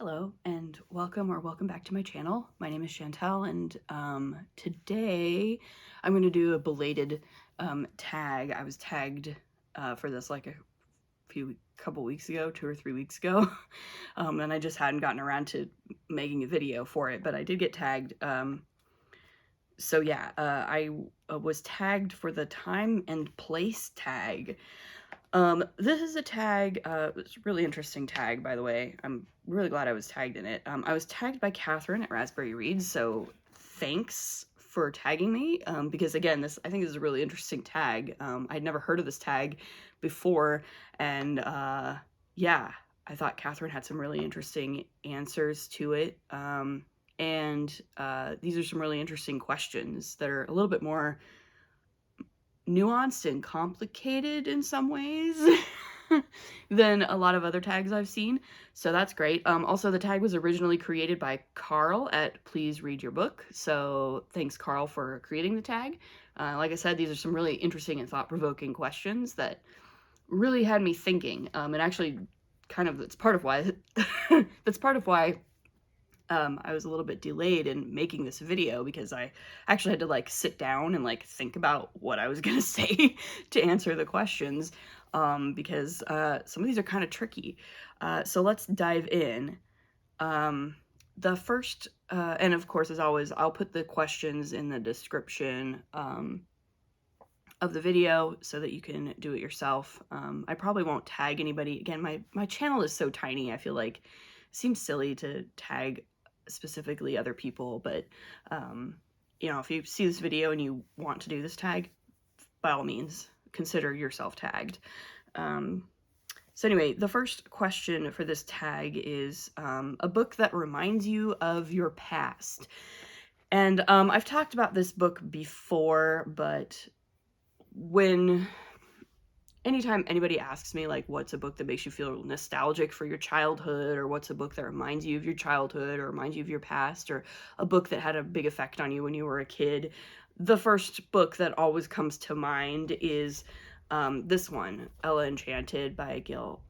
Hello and welcome back to my channel. My name is Chantel, and today I'm going to do a belated tag. I was tagged for this like a couple weeks ago, 2 or 3 weeks ago, and I just hadn't gotten around to making a video for it, but I did get tagged. So yeah, I was tagged for the time and place tag. This is a tag, it's a really interesting tag, by the way. I'm really glad I was tagged in it. I was tagged by Catherine at Raspberry Reads, so thanks for tagging me, because again, I think this is a really interesting tag. I'd never heard of this tag before, and yeah, I thought Catherine had some really interesting answers to it, and these are some really interesting questions that are a little bit more nuanced and complicated in some ways than a lot of other tags I've seen, so that's great. Also, the tag was originally created by Carl at Please Read Your Book, so thanks Carl for creating the tag. Like I said, these are some really interesting and thought-provoking questions that really had me thinking, and actually that's part of why I was a little bit delayed in making this video, because I actually had to like sit down and like think about what I was gonna say to answer the questions, because some of these are kind of tricky. So let's dive in. The first, and of course, as always, I'll put the questions in the description of the video so that you can do it yourself. I probably won't tag anybody. Again, my channel is so tiny, I feel like it seems silly to tag specifically other people, but you know, if you see this video and you want to do this tag, by all means consider yourself tagged. So anyway, the first question for this tag is a book that reminds you of your past. And I've talked about this book before, but anytime anybody asks me, like, what's a book that makes you feel nostalgic for your childhood, or what's a book that reminds you of your childhood or reminds you of your past, or a book that had a big effect on you when you were a kid, the first book that always comes to mind is this one, Ella Enchanted by Gil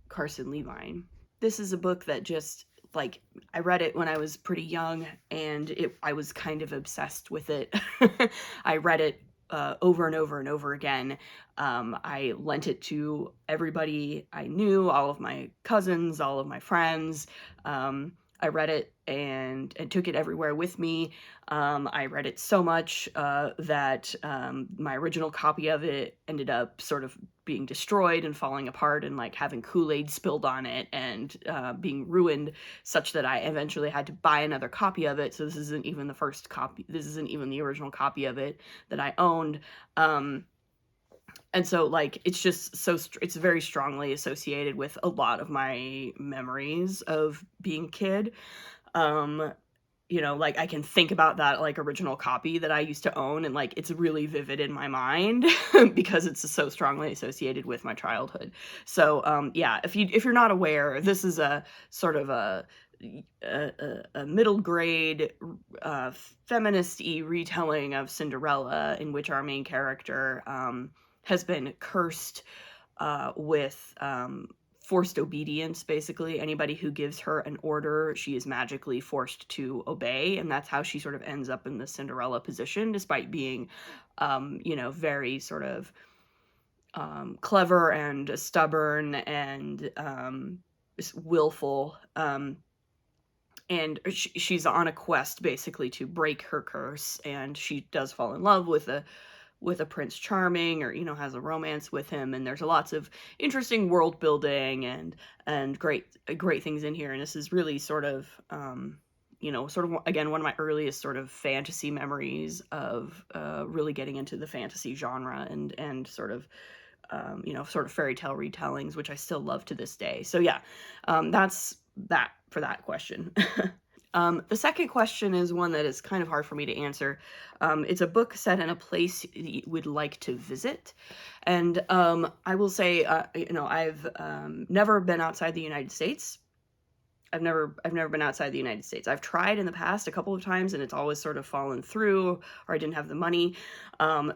Carson Levine. This is a book that just, like, I read it when I was pretty young, and I was kind of obsessed with it. I read it over and over and over again. I lent it to everybody I knew, all of my cousins, all of my friends. I read it and took it everywhere with me. I read it so much that my original copy of it ended up sort of being destroyed and falling apart, and like having Kool-Aid spilled on it, and being ruined, such that I eventually had to buy another copy of it. So this isn't even the first copy. This isn't even the original copy of it that I owned. And so, like, it's just it's very strongly associated with a lot of my memories of being a kid. You know, like, I can think about that, like, original copy that I used to own, and, like, it's really vivid in my mind because it's so strongly associated with my childhood. So, yeah, if you're not aware, this is a sort of a middle grade feminist-y retelling of Cinderella, in which our main character has been cursed with forced obedience. Basically, anybody who gives her an order, she is magically forced to obey, and that's how she sort of ends up in the Cinderella position, despite being you know, very sort of clever and stubborn and willful. And she's on a quest basically to break her curse, and she does fall in love with a Prince Charming, or, you know, has a romance with him, and there's lots of interesting world building and great things in here. And this is really sort of you know, sort of, again, one of my earliest sort of fantasy memories of really getting into the fantasy genre, and sort of you know, sort of fairy tale retellings, which I still love to this day. So yeah, that's that for that question. The second question is one that is kind of hard for me to answer. It's a book set in a place you would like to visit. And I will say, you know, I've never been outside the United States. I've never been outside the United States. I've tried in the past a couple of times, and it's always sort of fallen through, or I didn't have the money.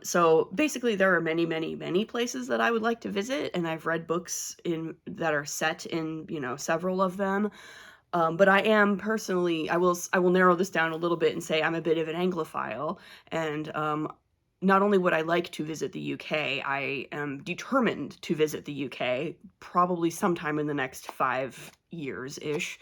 So basically, there are many, many, many places that I would like to visit, and I've read books that are set in, you know, several of them. But I am personally, I will narrow this down a little bit and say I'm a bit of an Anglophile, and not only would I like to visit the UK, I am determined to visit the UK probably sometime in the next 5 years-ish.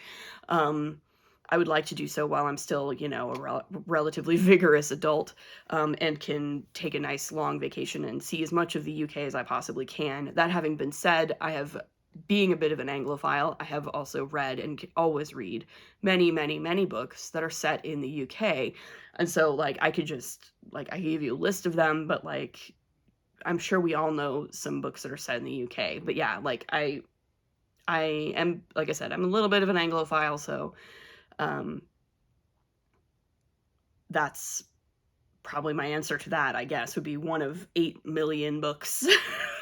I would like to do so while I'm still, you know, a relatively vigorous adult, and can take a nice long vacation and see as much of the UK as I possibly can. That having been said, being a bit of an Anglophile, I have also read and always read many, many, many books that are set in the UK. And so, like, I could just, like, I gave you a list of them, but, like, I'm sure we all know some books that are set in the UK. But yeah, like, I am, like I said, I'm a little bit of an Anglophile, so that's probably my answer to that, I guess, would be one of 8 million books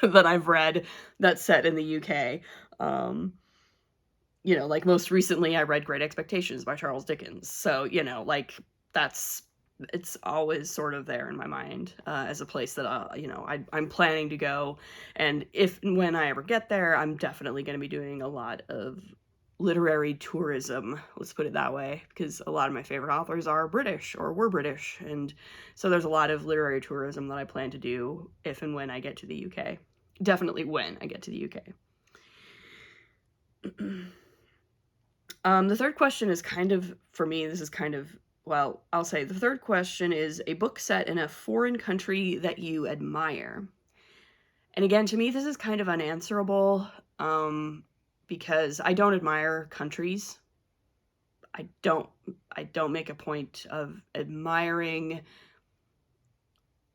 that I've read that's set in the UK. You know, like, most recently I read Great Expectations by Charles Dickens. So, you know, like, it's always sort of there in my mind as a place that, you know, I'm planning to go. And if and when I ever get there, I'm definitely going to be doing a lot of literary tourism, let's put it that way, because a lot of my favorite authors are British or were British, and so there's a lot of literary tourism that I plan to do if and when I get to the UK. Definitely when I get to the UK. The third question is kind of, for me, this is kind of, well, I'll say the third question is a book set in a foreign country that you admire. And again, to me, this is kind of unanswerable, because I don't admire countries. I don't make a point of admiring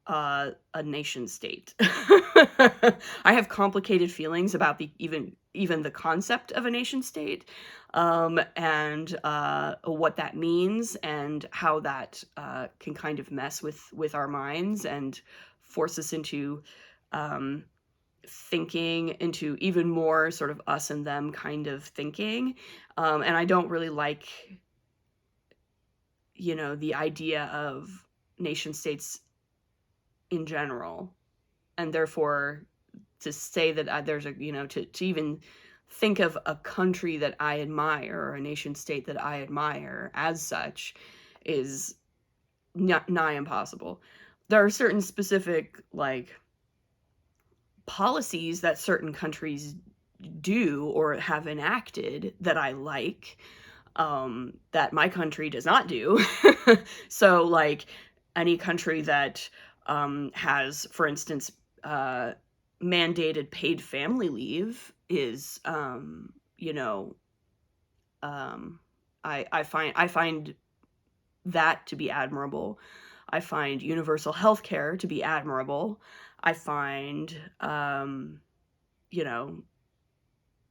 a nation state. I have complicated feelings about even the concept of a nation state, and what that means, and how that can kind of mess with our minds and force us into thinking into even more sort of us and them kind of thinking. And I don't really like, you know, the idea of nation states in general. And therefore, to say that there's a, you know, to even think of a country that I admire, or a nation state that I admire as such, is nigh impossible. There are certain specific, like, policies that certain countries do or have enacted that I like, that my country does not do. So, like, any country that has, for instance, mandated paid family leave is, you know, I find that to be admirable. I find universal health care to be admirable. I find, you know,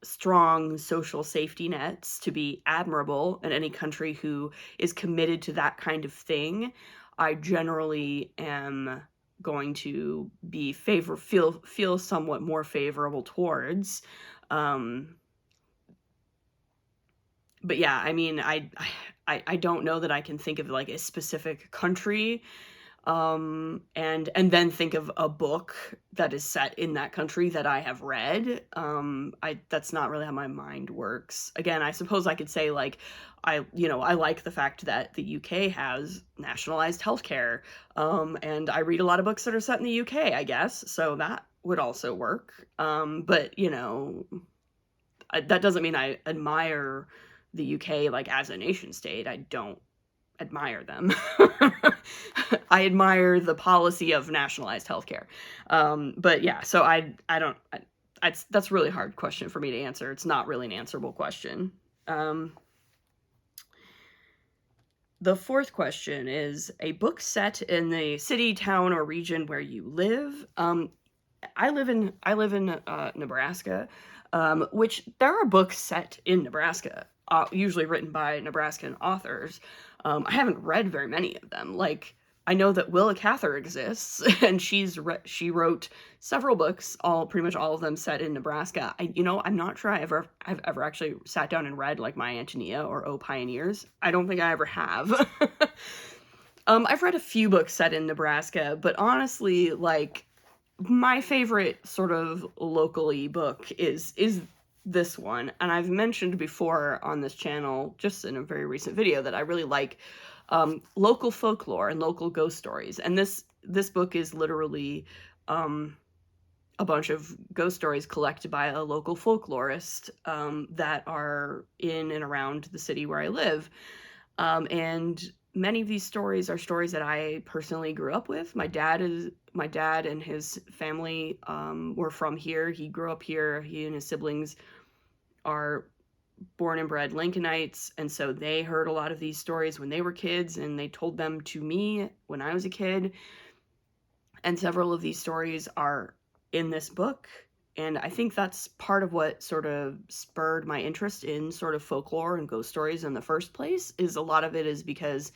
strong social safety nets to be admirable, and any country who is committed to that kind of thing, I generally am going to be feel somewhat more favorable towards. But yeah, I mean, I don't know that I can think of, like, a specific country, and then think of a book that is set in that country that I have read. That's not really how my mind works. Again, I suppose I could say, like, I like the fact that the UK has nationalized healthcare, and I read a lot of books that are set in the UK, I guess, so that would also work. But, you know, that doesn't mean I admire the UK, like, as a nation state. I don't admire them. I admire the policy of nationalized healthcare. But yeah, so that's a really hard question for me to answer. It's not really an answerable question. The fourth question is a book set in the city, town, or region where you live. I live in Nebraska, which there are books set in Nebraska, usually written by Nebraskan authors. I haven't read very many of them. Like, I know that Willa Cather exists, and she wrote several books, pretty much all of them set in Nebraska. I'm not sure I've ever actually sat down and read like My Antonia or Oh Pioneers. I don't think I ever have. I've read a few books set in Nebraska, but honestly, like, my favorite sort of locally book is this one, and I've mentioned before on this channel, just in a very recent video, that I really like local folklore and local ghost stories. And this book is literally a bunch of ghost stories collected by a local folklorist that are in and around the city where I live. And many of these stories are stories that I personally grew up with. My dad and his family were from here. He grew up here. He and his siblings are born and bred Lincolnites, and so they heard a lot of these stories when they were kids, and they told them to me when I was a kid. And several of these stories are in this book, and I think that's part of what sort of spurred my interest in sort of folklore and ghost stories in the first place. Is a lot of it is because,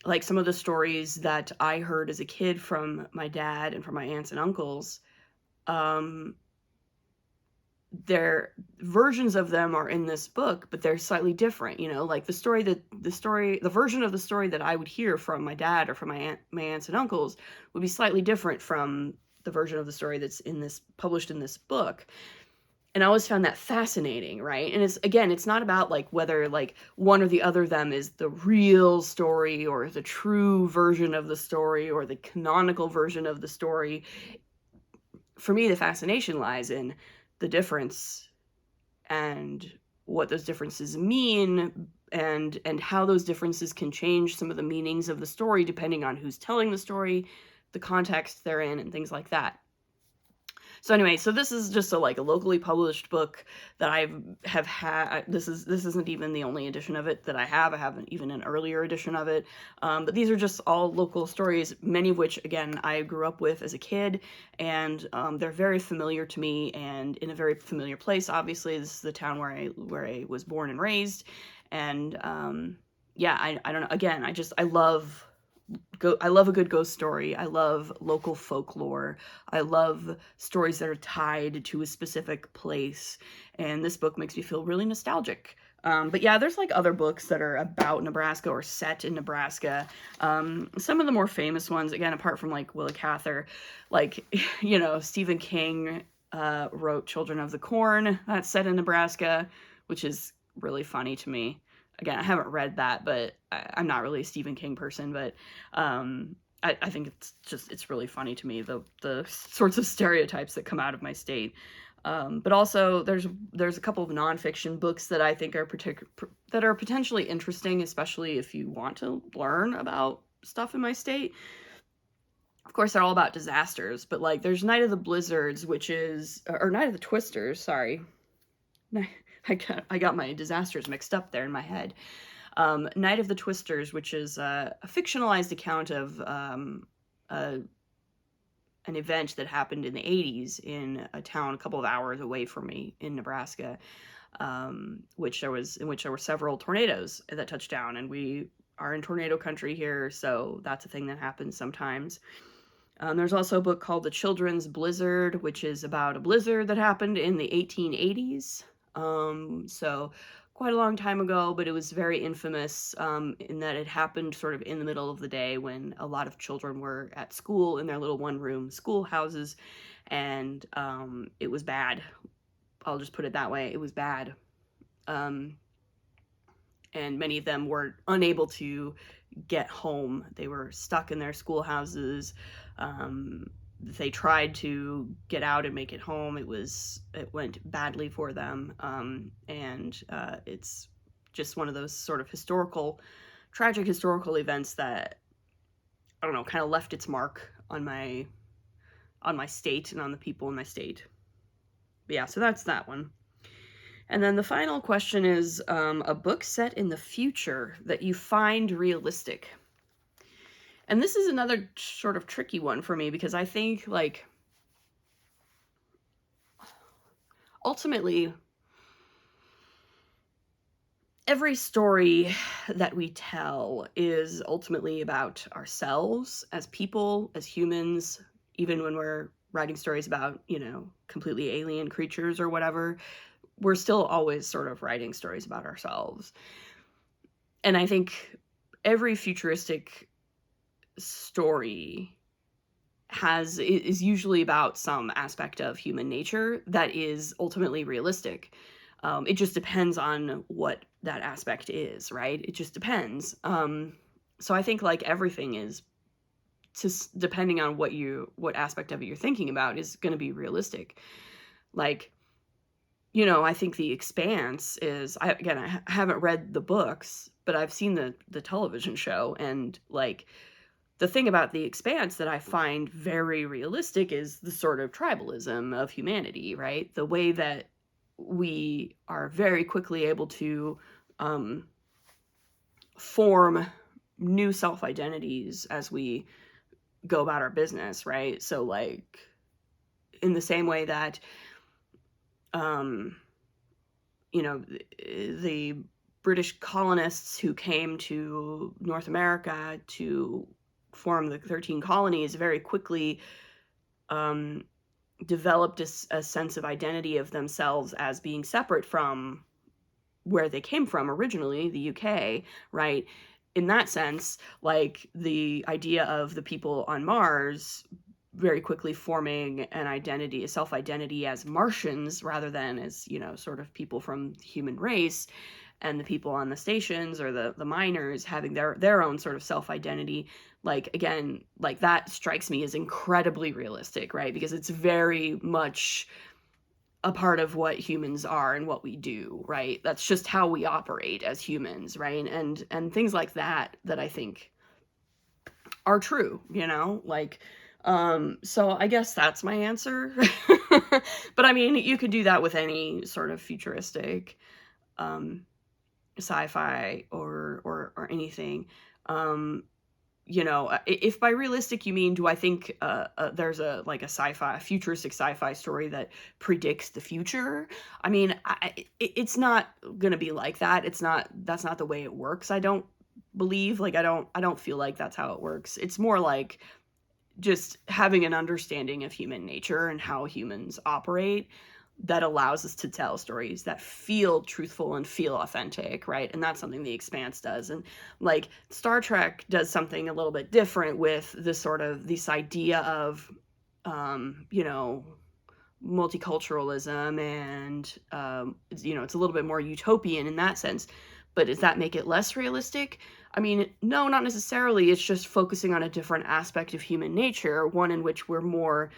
like, some of the stories that I heard as a kid from my dad and from my aunts and uncles, their versions of them are in this book, but they're slightly different, like the version of the story that I would hear from my dad or from my aunts and uncles would be slightly different from the version of the story that's published in this book. And I always found that fascinating, right? And it's not about like whether like one or the other of them is the real story or the true version of the story or the canonical version of the story. For me, the fascination lies in the difference and what those differences mean, and how those differences can change some of the meanings of the story depending on who's telling the story, the context they're in, and things like that. So anyway, so this is just a locally published book that I have had. This isn't even the only edition of it that I have. I have even an earlier edition of it. But these are just all local stories, many of which, again, I grew up with as a kid, and they're very familiar to me and in a very familiar place. Obviously, this is the town where I was born and raised, and yeah, I don't know. Again, I love a good ghost story. I love local folklore. I love stories that are tied to a specific place. And this book makes me feel really nostalgic. But yeah, there's like other books that are about Nebraska or set in Nebraska. Some of the more famous ones, again, apart from like Willa Cather, like, Stephen King wrote Children of the Corn, that's set in Nebraska, which is really funny to me. Again, I haven't read that, but I'm not really a Stephen King person, but I think it's really funny to me, the sorts of stereotypes that come out of my state. But also there's a couple of nonfiction books that I think are potentially interesting, especially if you want to learn about stuff in my state. Of course, they're all about disasters, but like there's Night of the Blizzards, or Night of the Twisters, sorry. I got my disasters mixed up there in my head. Night of the Twisters, which is a fictionalized account of an event that happened in the 80s in a town a couple of hours away from me in Nebraska, in which there were several tornadoes that touched down, and we are in tornado country here, so that's a thing that happens sometimes. There's also a book called The Children's Blizzard, which is about a blizzard that happened in the 1880s. So quite a long time ago, but it was very infamous in that it happened sort of in the middle of the day when a lot of children were at school in their little one-room schoolhouses, and it was bad. I'll just put it that way. It was bad. And many of them were unable to get home. They were stuck in their schoolhouses. They tried to get out and make it home. It went badly for them. And it's just one of those sort of tragic historical events that, I don't know, kind of left its mark on my state and on the people in my state. But yeah, so that's that one. And then the final question is a book set in the future that you find realistic. And this is another sort of tricky one for me, because I think, like, ultimately, every story that we tell is ultimately about ourselves as people, as humans, even when we're writing stories about, you know, completely alien creatures or whatever, we're still always sort of writing stories about ourselves. And I think every futuristic story is usually about some aspect of human nature that is ultimately realistic. It just depends on what that aspect is, right? It just depends. So I think like everything is just depending on what aspect of it you're thinking about is going to be realistic. Like, you know, I think The Expanse is, I haven't read the books, but I've seen the television show, and like the thing about The Expanse that I find very realistic is the sort of tribalism of humanity, right? The way that we are very quickly able to form new self-identities as we go about our business, right? So like in the same way that you know, the British colonists who came to North America to form the 13 colonies very quickly developed a sense of identity of themselves as being separate from where they came from originally, the UK, right? In that sense, like the idea of the people on Mars very quickly forming an identity, a self-identity as Martians rather than as, you know, sort of people from the human race, and the people on the stations or the miners having their own sort of self-identity, like again, like that strikes me as incredibly realistic, right? Because it's very much a part of what humans are and what we do, right? That's just how we operate as humans, right? And things like that I think are true, you know? Like so I guess that's my answer. But I mean, you could do that with any sort of futuristic sci-fi or anything. You know, if by realistic you mean, do I think there's a futuristic sci-fi story that predicts the future? I mean, it's not gonna be like that. That's not the way it works. I don't believe, like, I don't feel like that's how it works. It's more like just having an understanding of human nature and how humans operate that allows us to tell stories that feel truthful and feel authentic, right? And that's something The Expanse does. And like Star Trek does something a little bit different with this idea of you know, multiculturalism, and you know, it's a little bit more utopian in that sense. But does that make it less realistic? I mean, no, not necessarily. It's just focusing on a different aspect of human nature, one in which we're more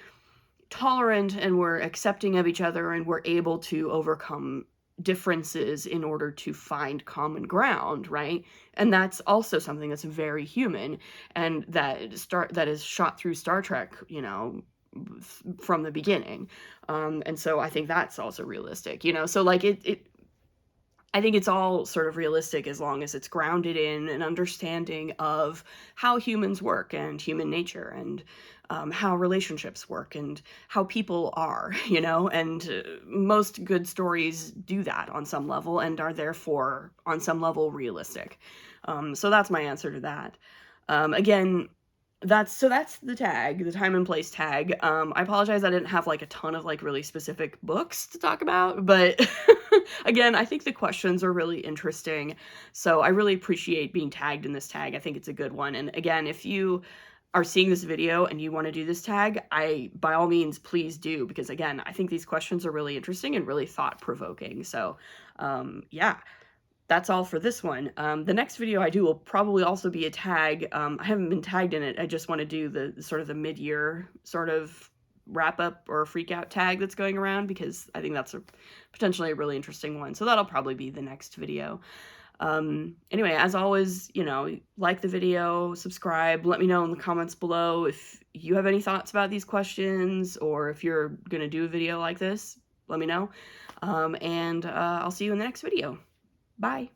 tolerant and we're accepting of each other and we're able to overcome differences in order to find common ground, right? And that's also something that's very human, and that is shot through Star Trek, you know, from the beginning. And so I think that's also realistic, you know? So like I think it's all sort of realistic as long as it's grounded in an understanding of how humans work and human nature, and how relationships work and how people are, you know, and most good stories do that on some level and are therefore on some level realistic. So that's my answer to that. Again, that's the tag, the time and place tag. I apologize I didn't have like a ton of like really specific books to talk about, but again, I think the questions are really interesting. So I really appreciate being tagged in this tag. I think it's a good one. And again, if you are seeing this video and you want to do this tag, by all means, please do, because again, I think these questions are really interesting and really thought-provoking. So yeah, that's all for this one. The next video I do will probably also be a tag. I haven't been tagged in it. I just want to do the sort of the mid-year sort of wrap-up or freak-out tag that's going around, because I think that's potentially a really interesting one. So that'll probably be the next video. Anyway, as always, you know, like the video, subscribe, let me know in the comments below if you have any thoughts about these questions, or if you're gonna do a video like this, let me know. And I'll see you in the next video. Bye.